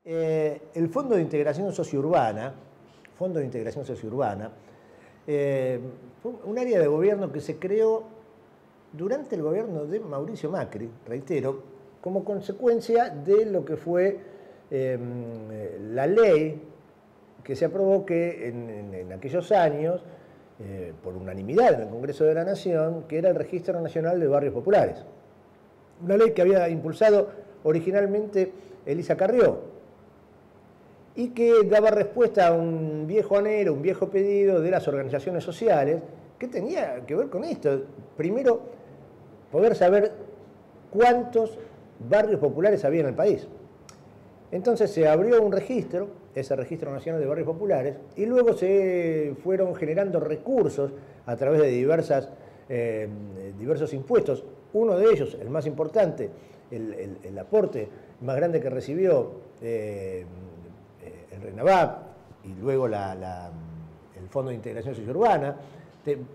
El Fondo de Integración Sociourbana, fue un área de gobierno que se creó durante el gobierno de Mauricio Macri, reitero, como consecuencia de lo que fue la ley que se aprobó que en aquellos años, por unanimidad en el Congreso de la Nación, que era el Registro Nacional de Barrios Populares. Una ley que había impulsado originalmente Elisa Carrió, y que daba respuesta a un viejo anhelo, un viejo pedido de las organizaciones sociales, que tenía que ver con esto. Primero, poder saber cuántos barrios populares había en el país. Entonces se abrió un registro, ese Registro Nacional de Barrios Populares, y luego se fueron generando recursos a través de diversos impuestos. Uno de ellos, el más importante, el aporte más grande que recibió el RENAVAP y luego el Fondo de Integración Sociourbana,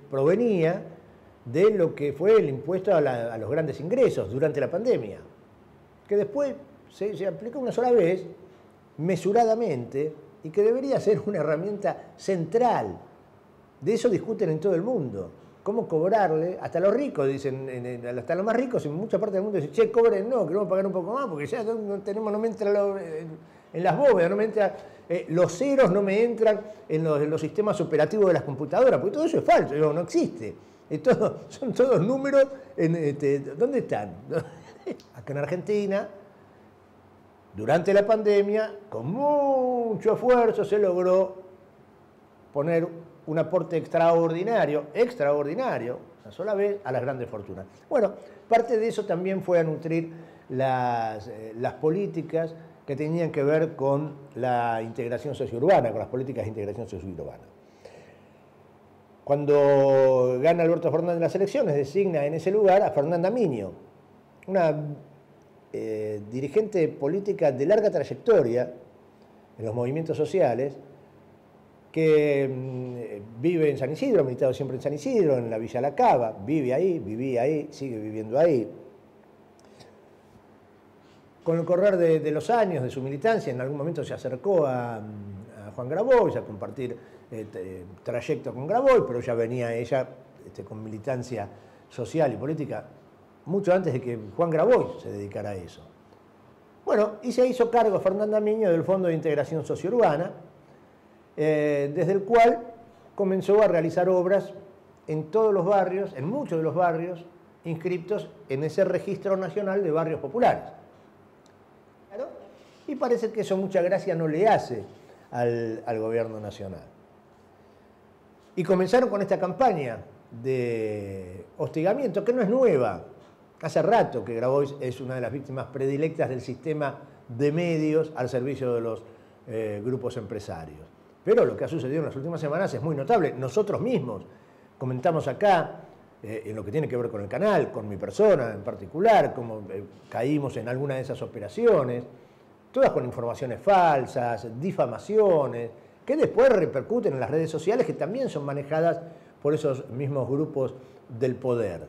provenía de lo que fue el impuesto a los grandes ingresos durante la pandemia, que después se aplicó una sola vez, mesuradamente, y que debería ser una herramienta central. De eso discuten en todo el mundo. Cómo cobrarle, hasta los ricos dicen, hasta los más ricos en mucha parte del mundo dicen, che, cobren, no, queremos pagar un poco más, porque ya no me entra en las bóvedas, no me entra, los ceros no me entran en los sistemas operativos de las computadoras, porque todo eso es falso, no existe. Son todos números, ¿dónde están? Acá en Argentina, durante la pandemia, con mucho esfuerzo se logró poner un aporte extraordinario, una sola vez, a las grandes fortunas. Bueno, parte de eso también fue a nutrir las políticas que tenían que ver con la integración sociourbana, con las políticas de integración sociourbana. Cuando gana Alberto Fernández las elecciones, designa en ese lugar a Fernanda Miño, una dirigente política de larga trayectoria en los movimientos sociales, que vive en San Isidro, ha militado siempre en San Isidro, en la Villa La Cava, vivía ahí, sigue viviendo ahí. Con el correr de los años de su militancia, en algún momento se acercó a Juan Grabois, a compartir trayecto con Grabois, pero ya venía ella con militancia social y política mucho antes de que Juan Grabois se dedicara a eso. Bueno, y se hizo cargo Fernanda Miño del Fondo de Integración Sociourbana, desde el cual comenzó a realizar obras en todos los barrios, en muchos de los barrios inscritos en ese Registro Nacional de Barrios Populares. ¿Claro? Y parece que eso mucha gracia no le hace al gobierno nacional. Y comenzaron con esta campaña de hostigamiento, que no es nueva. Hace rato que Grabois es una de las víctimas predilectas del sistema de medios al servicio de los grupos empresarios. Pero lo que ha sucedido en las últimas semanas es muy notable. Nosotros mismos comentamos acá, en lo que tiene que ver con el canal, con mi persona en particular, cómo caímos en alguna de esas operaciones, todas con informaciones falsas, difamaciones, que después repercuten en las redes sociales, que también son manejadas por esos mismos grupos del poder.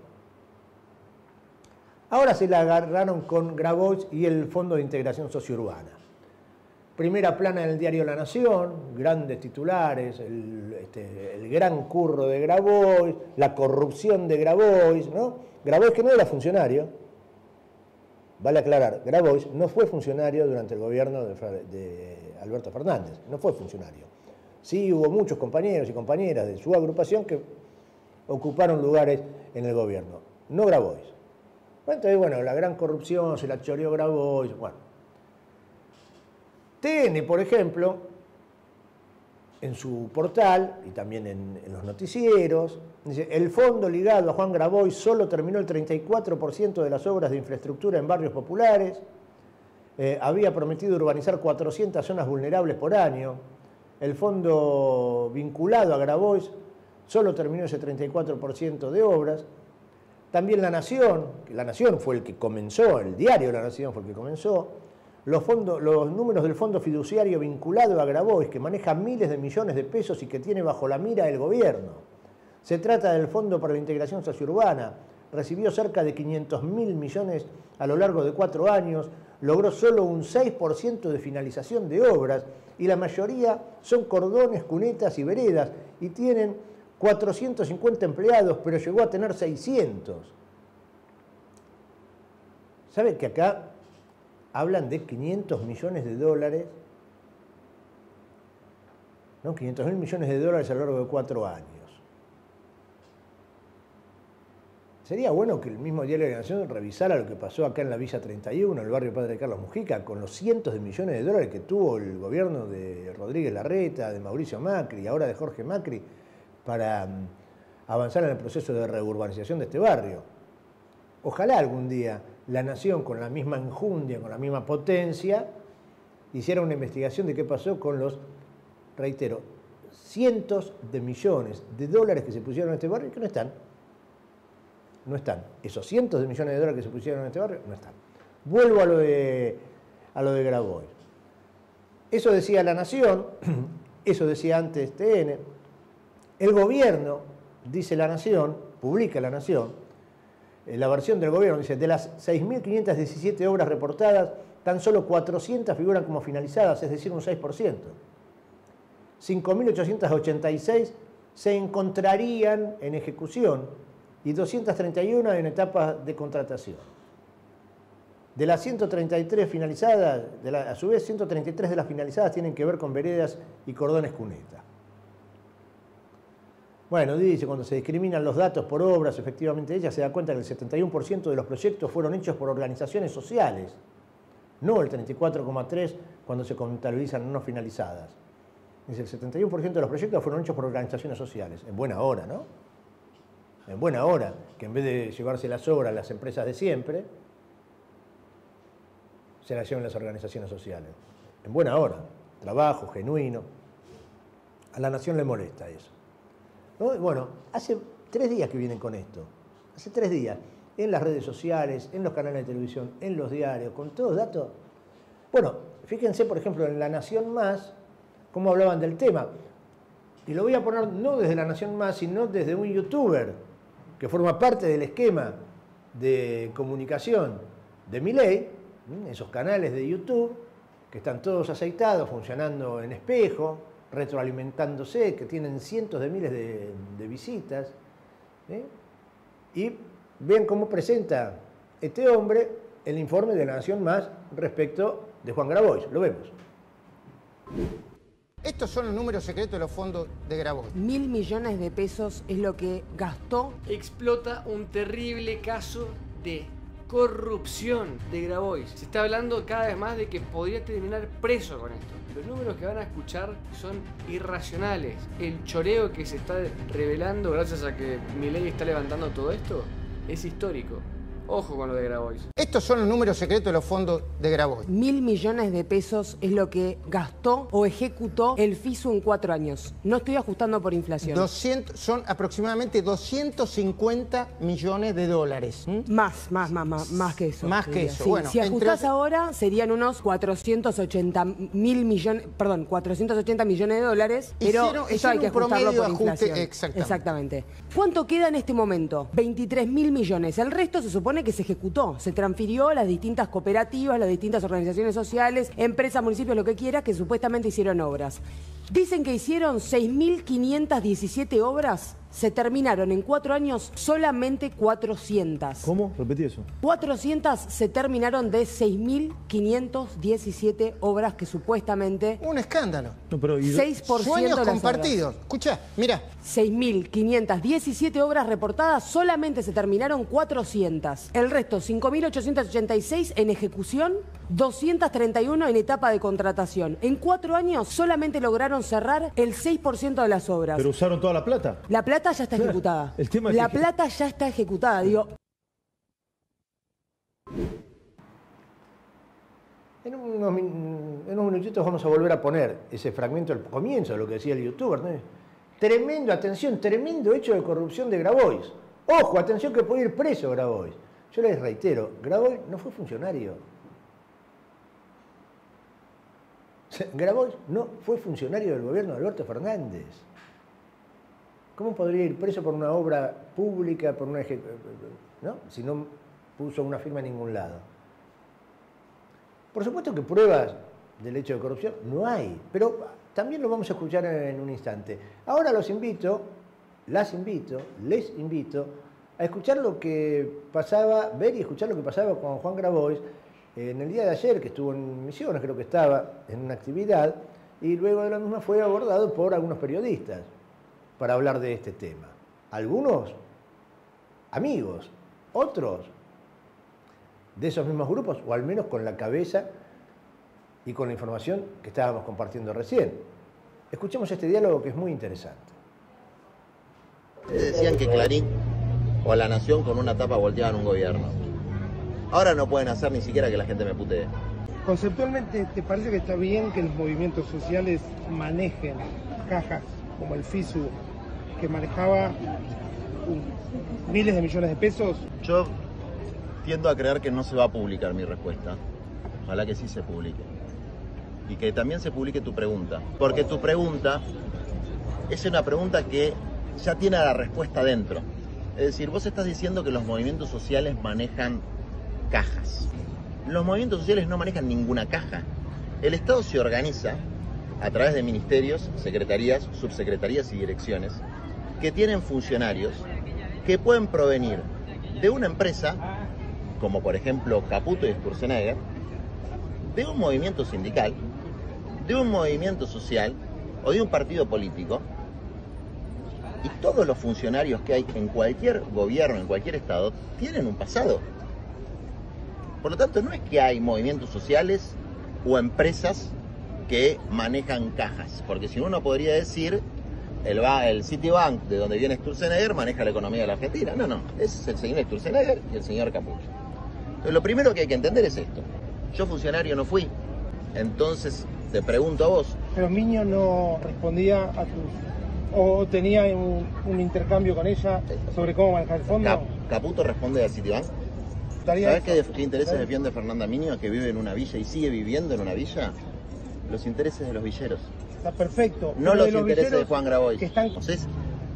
Ahora se la agarraron con Grabois y el Fondo de Integración Sociourbana. Primera plana en el diario La Nación, grandes titulares, el gran curro de Grabois, la corrupción de Grabois, ¿no? Grabois, que no era funcionario, vale aclarar, Grabois no fue funcionario durante el gobierno de Alberto Fernández, no fue funcionario. Sí hubo muchos compañeros y compañeras de su agrupación que ocuparon lugares en el gobierno, no Grabois. Entonces, bueno, la gran corrupción, se la choreó Grabois, bueno. TN, por ejemplo, en su portal y también en los noticieros, dice, el fondo ligado a Juan Grabois solo terminó el 34% de las obras de infraestructura en barrios populares, había prometido urbanizar 400 zonas vulnerables por año, el fondo vinculado a Grabois solo terminó ese 34% de obras. También La Nación, que La Nación fue el que comenzó, el diario La Nación fue el que comenzó, los números del fondo fiduciario vinculado a Grabois, que maneja miles de millones de pesos y que tiene bajo la mira el gobierno. Se trata del Fondo para la Integración Sociourbana, recibió cerca de 500.000 millones a lo largo de 4 años, logró solo un 6% de finalización de obras y la mayoría son cordones, cunetas y veredas y tienen 450 empleados, pero llegó a tener 600. ¿Sabe que acá hablan de 500 millones de dólares? ¿No? 500.000 millones de dólares a lo largo de 4 años. Sería bueno que el mismo Diario de la Nación revisara lo que pasó acá en la Villa 31, en el barrio Padre Carlos Mujica, con los cientos de millones de dólares que tuvo el gobierno de Rodríguez Larreta, de Mauricio Macri y ahora de Jorge Macri para avanzar en el proceso de reurbanización de este barrio. Ojalá algún día la Nación, con la misma enjundia, con la misma potencia, hiciera una investigación de qué pasó con los, reitero, cientos de millones de dólares que se pusieron en este barrio y que no están. No están. Esos cientos de millones de dólares que se pusieron en este barrio no están. Vuelvo a lo de Grabois. Eso decía La Nación, eso decía antes TN. El gobierno, dice La Nación, publica La Nación, la versión del gobierno dice, de las 6.517 obras reportadas, tan solo 400 figuran como finalizadas, es decir, un 6%. 5.886 se encontrarían en ejecución y 231 en etapa de contratación. De las 133 finalizadas, a su vez 133 de las finalizadas tienen que ver con veredas y cordones cuneta. Bueno, dice, cuando se discriminan los datos por obras, efectivamente ella se da cuenta que el 71% de los proyectos fueron hechos por organizaciones sociales, no el 34,3% cuando se contabilizan no finalizadas. Dice, el 71% de los proyectos fueron hechos por organizaciones sociales. En buena hora, ¿no? En buena hora, que en vez de llevarse las obras las empresas de siempre, se las llevan las organizaciones sociales. En buena hora, trabajo genuino. A La Nación le molesta eso. ¿No? Bueno, hace 3 días que vienen con esto. Hace 3 días. En las redes sociales, en los canales de televisión, en los diarios, con todos datos. Bueno, fíjense, por ejemplo, en La Nación Más, cómo hablaban del tema. Y lo voy a poner no desde La Nación Más, sino desde un youtuber que forma parte del esquema de comunicación de Milei, esos canales de YouTube, que están todos aceitados, funcionando en espejo, retroalimentándose, que tienen cientos de miles de visitas. Y vean cómo presenta este hombre el informe de La Nación Más respecto de Juan Grabois. Lo vemos. Estos son los números secretos de los fondos de Grabois. 1.000 millones de pesos es lo que gastó. Explota un terrible caso de corrupción de Grabois. Se está hablando cada vez más de que podría terminar preso con esto. Los números que van a escuchar son irracionales. El choreo que se está revelando gracias a que Milei está levantando todo esto es histórico. Ojo con lo de Grabois. Estos son los números secretos de los fondos de Grabois. 1.000 millones de pesos es lo que gastó o ejecutó el FISU en 4 años. No estoy ajustando por inflación. Son aproximadamente 250 millones de dólares. Más que eso. Más que eso. Sí, Bueno, si ajustás ahora serían unos 480 millones de dólares, pero eso hay que ajustarlo por inflación. Exactamente. ¿Cuánto queda en este momento? 23.000 millones. El resto se supone que se ejecutó, se transfirió a las distintas cooperativas, las distintas organizaciones sociales, empresas, municipios, lo que quiera, que supuestamente hicieron obras. Dicen que hicieron 6.517 obras, se terminaron en 4 años solamente 400. ¿Cómo? Repetí eso. 400 se terminaron de 6.517 obras que supuestamente... Un escándalo. No, pero 6% sueños de las compartidos. obras. Escuchá, mira. 6.517 obras reportadas, solamente se terminaron 400. El resto, 5.886 en ejecución, 231 en etapa de contratación. En 4 años solamente lograron cerrar el 6% de las obras. ¿Pero usaron toda la plata? La plata ya está ejecutada. El tema es la que... plata ya está ejecutada, digo. En unos minutitos vamos a volver a poner ese fragmento al comienzo de lo que decía el youtuber, ¿no? Tremendo, atención, tremendo hecho de corrupción de Grabois. Ojo, atención que puede ir preso Grabois. Yo les reitero, Grabois no fue funcionario. Grabois no fue funcionario del gobierno de Alberto Fernández. ¿Cómo podría ir preso por una obra pública, por una ¿no? Si no puso una firma en ningún lado? Por supuesto que pruebas del hecho de corrupción no hay, pero también lo vamos a escuchar en un instante. Ahora les invito a escuchar lo que pasaba, ver y escuchar lo que pasaba con Juan Grabois en el día de ayer, que estuvo en Misiones, creo que estaba en una actividad, y luego de la misma fue abordado por algunos periodistas para hablar de este tema. Algunos amigos, otros de esos mismos grupos, o al menos con la cabeza y con la información que estábamos compartiendo recién. Escuchemos este diálogo que es muy interesante. Decían que Clarín o La Nación con una tapa volteaban un gobierno. Ahora no pueden hacer ni siquiera que la gente me putee. Conceptualmente, ¿te parece que está bien que los movimientos sociales manejen cajas como el FISU, que manejaba miles de millones de pesos? Yo tiendo a creer que no se va a publicar mi respuesta. Ojalá que sí se publique. Y que también se publique tu pregunta. Porque tu pregunta es una pregunta que ya tiene la respuesta dentro. Es decir, vos estás diciendo que los movimientos sociales manejan cajas. Los movimientos sociales no manejan ninguna caja. El Estado se organiza a través de ministerios, secretarías, subsecretarías y direcciones que tienen funcionarios que pueden provenir de una empresa, como por ejemplo Caputo y Sturzenegger, de un movimiento sindical, de un movimiento social o de un partido político. Y todos los funcionarios que hay en cualquier gobierno, en cualquier estado, tienen un pasado. Por lo tanto, no es que hay movimientos sociales o empresas que manejan cajas, porque si uno podría decir, el Citibank, de donde viene Sturzenegger, maneja la economía de la Argentina. No, es el señor Sturzenegger y el señor Caputo. Entonces, lo primero que hay que entender es esto. Yo funcionario no fui, entonces te pregunto a vos. Pero Miño no respondía a tus... ¿O tenía un intercambio con ella sobre cómo manejar el fondo? Caputo responde a Citibank. ¿Sabés qué intereses defiende Fernanda Miño, que vive en una villa y sigue viviendo en una villa? Los intereses de los villeros. Está perfecto. No los intereses de Juan Grabois. Entonces,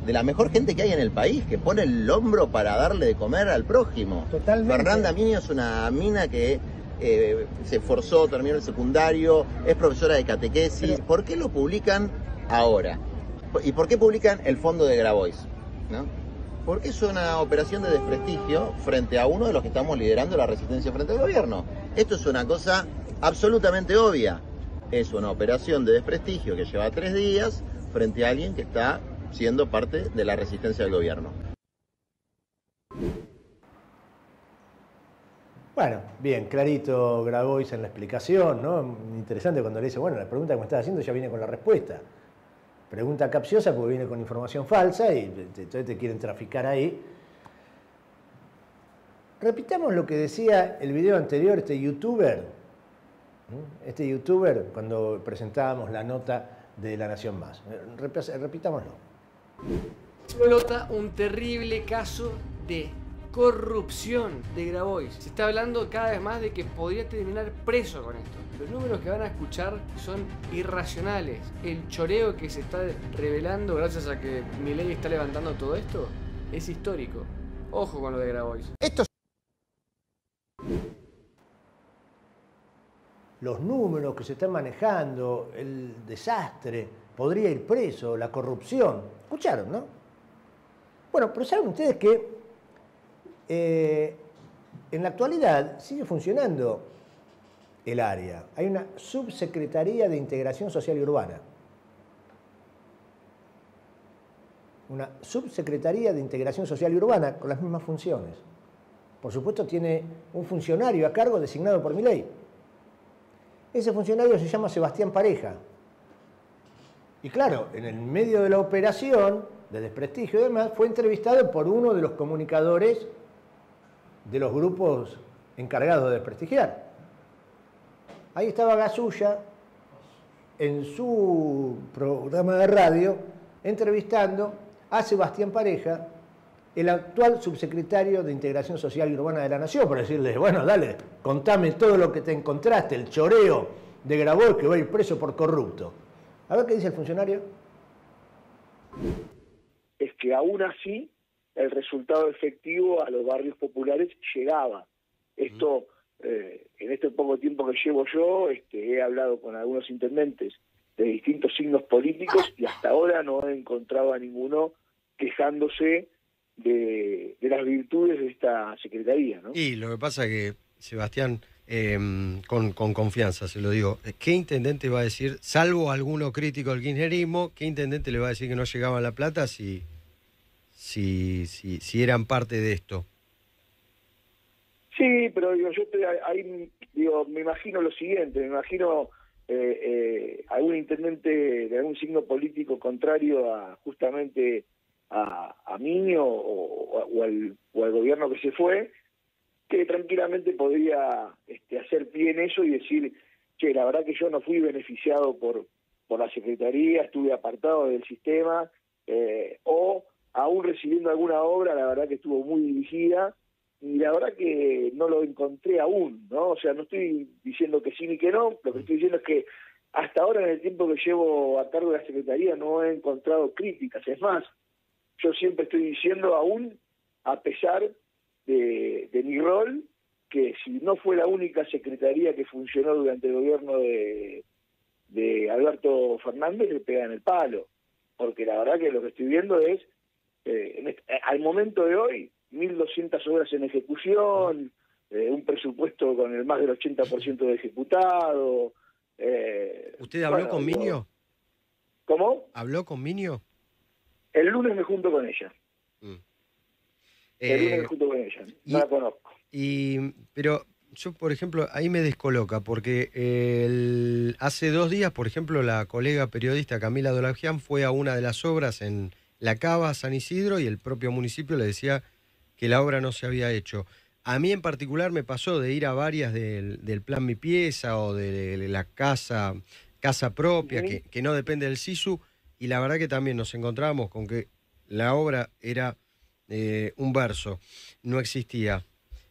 de la mejor gente que hay en el país, que pone el hombro para darle de comer al prójimo. Totalmente. Fernanda Miño es una mina que se esforzó, terminó el secundario, es profesora de catequesis. ¿Por qué lo publican ahora? ¿Y por qué publican el fondo de Grabois? ¿No? Porque es una operación de desprestigio frente a uno de los que estamos liderando la resistencia frente al gobierno. Esto es una cosa absolutamente obvia. Es una operación de desprestigio que lleva 3 días frente a alguien que está siendo parte de la resistencia al gobierno. Bueno, bien, clarito Grabois en la explicación, ¿no? Interesante cuando le dice, bueno, la pregunta que me estás haciendo ya viene con la respuesta. Pregunta capciosa porque viene con información falsa y entonces te quieren traficar ahí. Repitamos lo que decía el video anterior, este youtuber, cuando presentábamos la nota de La Nación Más. Repitámoslo. Explota un terrible caso de corrupción de Grabois. Se está hablando cada vez más de que podría terminar preso con esto. Los números que van a escuchar son irracionales. El choreo que se está revelando gracias a que Milei está levantando todo esto es histórico. Ojo con lo de Grabois. Los números que se están manejando, el desastre, podría ir preso, la corrupción. ¿Escucharon, no? Bueno, pero ¿saben ustedes que en la actualidad sigue funcionando el área? Hay una subsecretaría de Integración Social y Urbana. Una subsecretaría de Integración Social y Urbana con las mismas funciones. Por supuesto tiene un funcionario a cargo designado por Milei. Ese funcionario se llama Sebastián Pareja. Y claro, en el medio de la operación de desprestigio y demás, fue entrevistado por uno de los comunicadores de los grupos encargados de desprestigiar. Ahí estaba Gasulla en su programa de radio entrevistando a Sebastián Pareja, el actual subsecretario de Integración Social y Urbana de la Nación, para decirle, bueno, dale, contame todo lo que te encontraste, el choreo de Grabois que va a ir preso por corrupto. A ver qué dice el funcionario. Es que aún así el resultado efectivo a los barrios populares llegaba. Esto en este poco tiempo que llevo yo, he hablado con algunos intendentes de distintos signos políticos y hasta ahora no he encontrado a ninguno quejándose de las virtudes de esta secretaría, ¿no? Y lo que pasa es que, Sebastián, con confianza se lo digo, ¿qué intendente va a decir, salvo alguno crítico del kirchnerismo, qué intendente le va a decir que no llegaba la plata si eran parte de esto? Sí, pero digo, yo estoy ahí, digo, me imagino lo siguiente, me imagino algún intendente de algún signo político contrario justamente a Miño o al gobierno que se fue, que tranquilamente podría hacer pie en eso y decir, che, la verdad que yo no fui beneficiado por la Secretaría, estuve apartado del sistema, o aún recibiendo alguna obra, la verdad que estuvo muy dirigida, y la verdad que no lo encontré aún, ¿no? O sea, no estoy diciendo que sí ni que no, lo que estoy diciendo es que hasta ahora, en el tiempo que llevo a cargo de la Secretaría, no he encontrado críticas. Es más, yo siempre estoy diciendo, aún a pesar de mi rol, que si no fue la única secretaría que funcionó durante el gobierno de Alberto Fernández, le pegan el palo. Porque la verdad que lo que estoy viendo es, al momento de hoy, 1.200 obras en ejecución, un presupuesto con el más del 80% de ejecutado. ¿Usted habló con Miño? ¿Cómo? ¿Habló con Miño? El lunes me junto con ella. El lunes me junto con ella. No la conozco. Pero yo, por ejemplo, ahí me descoloca, porque hace 2 días, por ejemplo, la colega periodista Camila Dolagian fue a una de las obras en La Cava, San Isidro, y el propio municipio le decía que la obra no se había hecho. A mí en particular me pasó de ir a varias del Plan Mi Pieza o de la casa propia, que no depende del SISU, y la verdad que también nos encontramos con que la obra era un verso, no existía.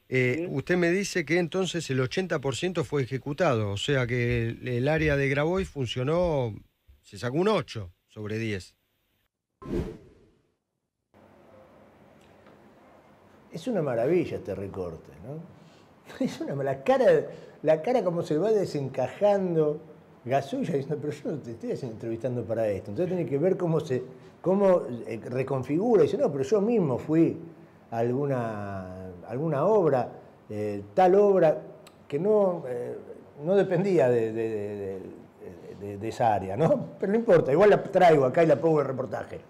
Usted me dice que entonces el 80% fue ejecutado, o sea que el área de Grabois funcionó, se sacó un 8 sobre 10. Es una maravilla este recorte, ¿no? Es la cara como se va desencajando. Gasulla diciendo, pero yo no te estoy entrevistando para esto. Entonces tiene que ver cómo reconfigura. Y dice, no, pero yo mismo fui a alguna obra, tal obra, que no dependía de esa área, ¿no? Pero no importa, igual la traigo acá y la pongo en reportaje.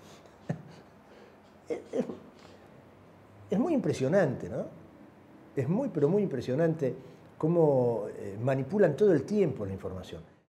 Es muy impresionante, ¿no? Es muy, pero muy impresionante cómo manipulan todo el tiempo la información.